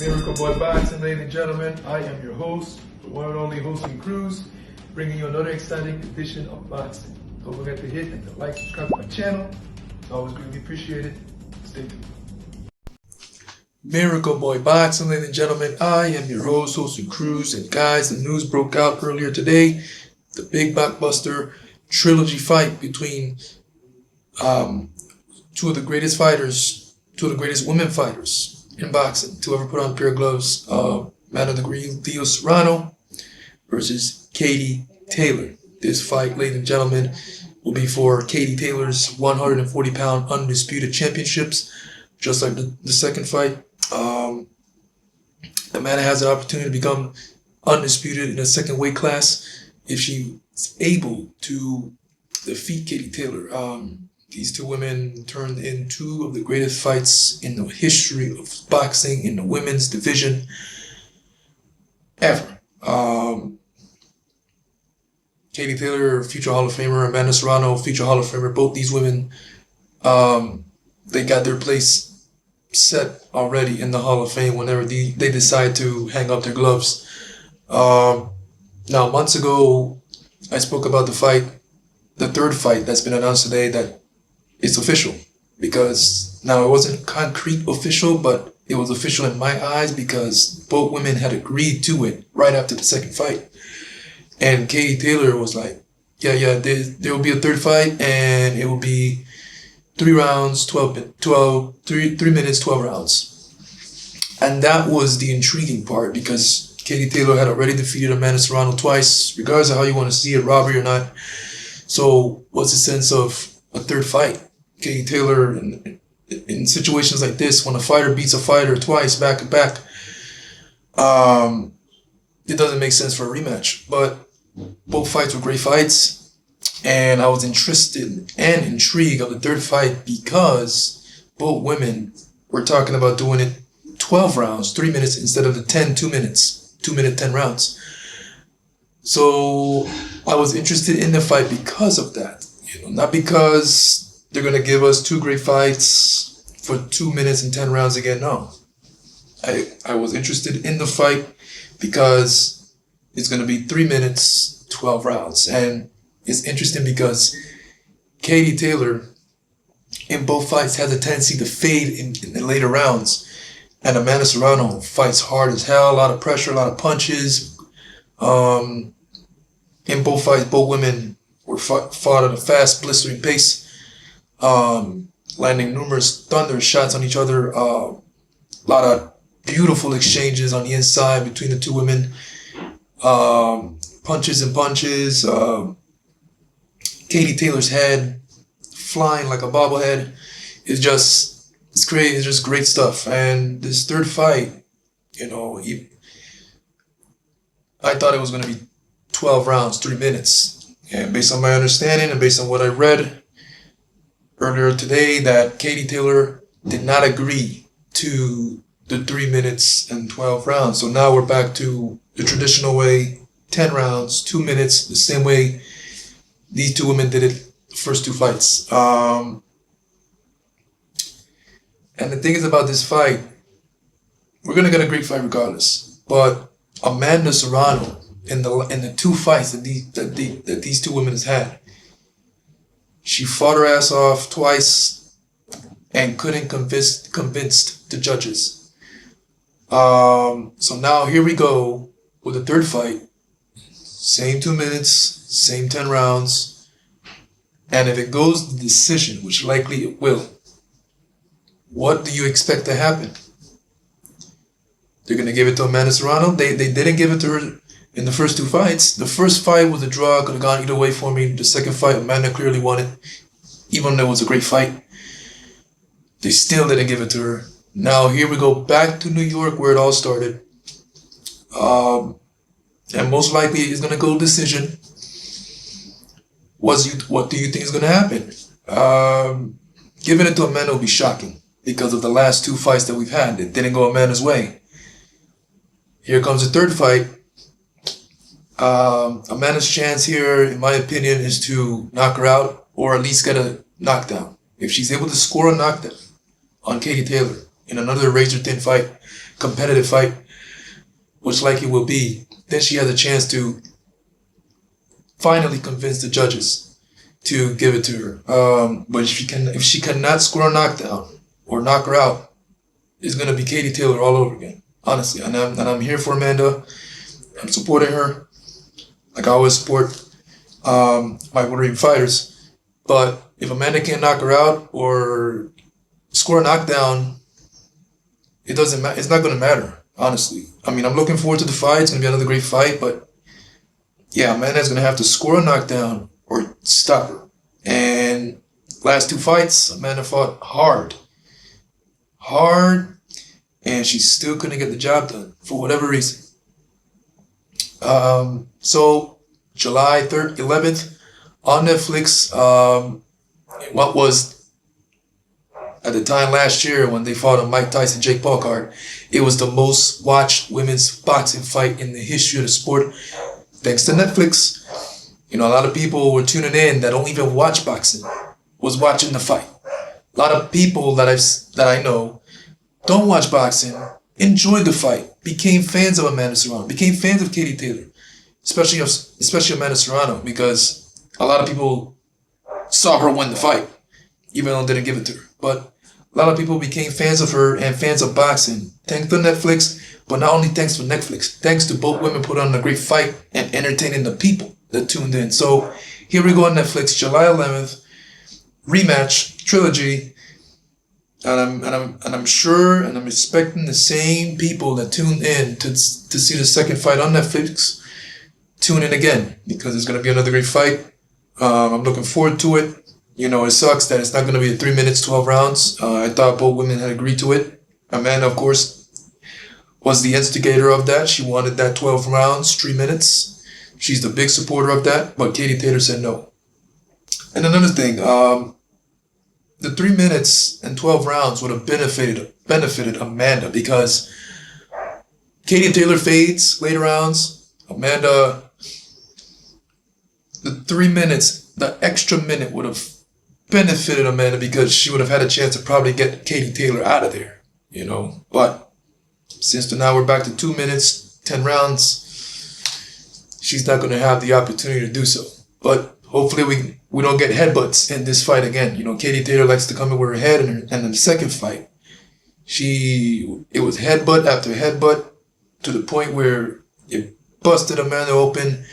Miracle Boy Boxing, ladies and gentlemen. I am your host, the one and only Hosting Cruz, bringing you another exciting edition of boxing. Don't forget to hit and to like, subscribe to my channel. It's always greatly appreciated. Stay tuned. Miracle Boy Boxing, ladies and gentlemen. I am your host, Hosting Cruz. And guys, the news broke out earlier today. The big blockbuster trilogy fight between two of the greatest fighters, two of the greatest women fighters in boxing to ever put on a pair of gloves. Man of the Green, Serrano versus Katie Taylor. This fight, ladies and gentlemen, will be for Katie Taylor's 140-pound undisputed championships, just like the second fight. Amanda has an opportunity to become undisputed in a second weight class if she's able to defeat Katie Taylor. These two women turned in two of the greatest fights in the history of boxing in the women's division ever. Katie Taylor, future Hall of Famer, Amanda Serrano, future Hall of Famer. Both these women, they got their place set already in the Hall of Fame whenever they decide to hang up their gloves. Now, months ago, I spoke about the fight, the third fight that's been announced today, that it's official, because now it wasn't concrete official, but it was official in my eyes because both women had agreed to it right after the second fight. And Katie Taylor was like, yeah, there will be a third fight, and it will be 3 rounds, 3 minutes, 12 rounds. And that was the intriguing part, because Katie Taylor had already defeated Amanda Serrano twice, regardless of how you want to see it, robbery or not. So what's the sense of a third fight? Katie Taylor, in situations like this, when a fighter beats a fighter twice back to back, it doesn't make sense for a rematch. But both fights were great fights, and I was interested and intrigued of the third fight because both women were talking about doing it 12 rounds, 3 minutes instead of the 2 minutes, 2 minute 10 rounds. So I was interested in the fight because of that, not because they're going to give us two great fights for 2 minutes and 10 rounds again. No. I was interested in the fight because it's going to be 3 minutes, 12 rounds. And it's interesting because Katie Taylor, in both fights, has a tendency to fade in the later rounds. And Amanda Serrano fights hard as hell, a lot of pressure, a lot of punches. In both fights, both women were fought at a fast, blistering pace. Landing numerous thunderous shots on each other. A lot of beautiful exchanges on the inside between the two women. Punches and punches. Katie Taylor's head flying like a bobblehead. It's great. It's just great stuff. And this third fight, I thought it was going to be 12 rounds, 3 minutes. And based on my understanding and based on what I read earlier today, that Katie Taylor did not agree to the 3 minutes and 12 rounds. So now we're back to the traditional way, 10 rounds, 2 minutes, the same way these two women did it the first two fights. And the thing is about this fight, we're going to get a great fight regardless. But Amanda Serrano, in the two fights that these two women has had, she fought her ass off twice and couldn't convince the judges. So now here we go with the third fight. Same 2 minutes, same 10 rounds. And if it goes to decision, which likely it will, what do you expect to happen? They're going to give it to Amanda Serrano. They didn't give it to her in the first two fights. The first fight was a draw, could have gone either way for me. The second fight, Amanda clearly won it, even though it was a great fight. They still didn't give it to her. Now here we go back to New York where it all started. And most likely it's going to go decision. What do you think is going to happen? Giving it to Amanda will be shocking because of the last two fights that we've had. It didn't go Amanda's way. Here comes the third fight. Amanda's chance here, in my opinion, is to knock her out or at least get a knockdown. If she's able to score a knockdown on Katie Taylor in another razor-thin fight, competitive fight, which likely will be, then she has a chance to finally convince the judges to give it to her. But if she cannot score a knockdown or knock her out, it's gonna be Katie Taylor all over again. Honestly, and I'm here for Amanda. I'm supporting her, like I always support my Wolverine fighters. But if Amanda can't knock her out or score a knockdown, it doesn't matter. It's not gonna matter. Honestly, I mean, I'm looking forward to the fight. It's gonna be another great fight, but yeah, Amanda's gonna have to score a knockdown or stop her. And last two fights, Amanda fought hard, and she still couldn't get the job done for whatever reason. So July 3rd, 11th on Netflix. What was at the time last year when they fought on Mike Tyson, Jake Paul card, it was the most watched women's boxing fight in the history of the sport, thanks to Netflix. You know, a lot of people were tuning in that don't even watch boxing, was watching the fight. A lot of people that I know don't watch boxing, enjoyed the fight, became fans of Amanda Serrano, became fans of Katie Taylor, especially Amanda Serrano, because a lot of people saw her win the fight, even though they didn't give it to her. But a lot of people became fans of her and fans of boxing, thanks to Netflix, but not only thanks to Netflix, thanks to both women put on a great fight and entertaining the people that tuned in. So here we go on Netflix, July 11th, rematch, trilogy, and I'm sure and I'm expecting the same people that tuned in to see the second fight on Netflix tune in again, because it's going to be another great fight. I'm looking forward to it. You know, it sucks that it's not going to be 3 minutes, 12 rounds. I thought both women had agreed to it. Amanda, of course, was the instigator of that. She wanted that 12 rounds, 3 minutes. She's the big supporter of that, but Katie Taylor said no. And another thing, the 3 minutes and 12 rounds would have benefited Amanda, because Katie Taylor fades later rounds. Amanda, the 3 minutes, the extra minute would have benefited Amanda, because she would have had a chance to probably get Katie Taylor out of there, you know. But since now we're back to 2 minutes, 10 rounds, she's not going to have the opportunity to do so. But hopefully we don't get headbutts in this fight again. You know, Katie Taylor likes to come in with her head, and in the second fight, it was headbutt after headbutt to the point where it busted Amanda open.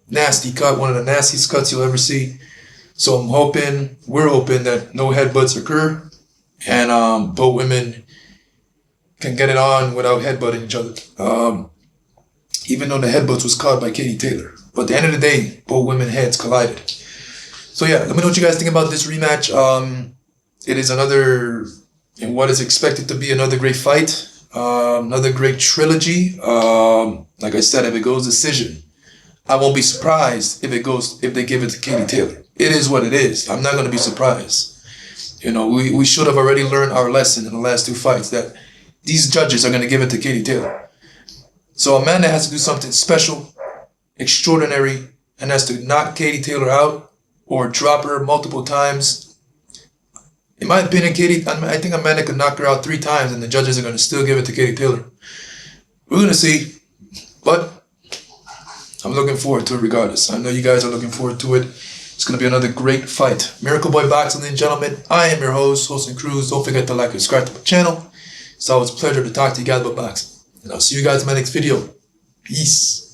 Nasty cut, one of the nastiest cuts you'll ever see. So we're hoping that no headbutts occur, and both women can get it on without headbutting each other. Even though the headbutts was caught by Katie Taylor. But at the end of the day, both women's heads collided. So yeah, let me know what you guys think about this rematch. It is another, in what is expected to be another great fight, another great trilogy. Like I said, if it goes decision, I won't be surprised if they give it to Katie Taylor. It is what it is. I'm not going to be surprised. You know, we should have already learned our lesson in the last two fights, that these judges are going to give it to Katie Taylor. So Amanda has to do something special, extraordinary, and has to knock Katie Taylor out or drop her multiple times. In my opinion, I think Amanda could knock her out 3 times, and the judges are going to still give it to Katie Taylor. We're going to see, but I'm looking forward to it regardless. I know you guys are looking forward to it. It's going to be another great fight. Miracle Boy Boxing, ladies and gentlemen. I am your host, Wilson Cruz. Don't forget to like and subscribe to my channel. It's always a pleasure to talk to you guys about boxing. And I'll see you guys in my next video. Peace.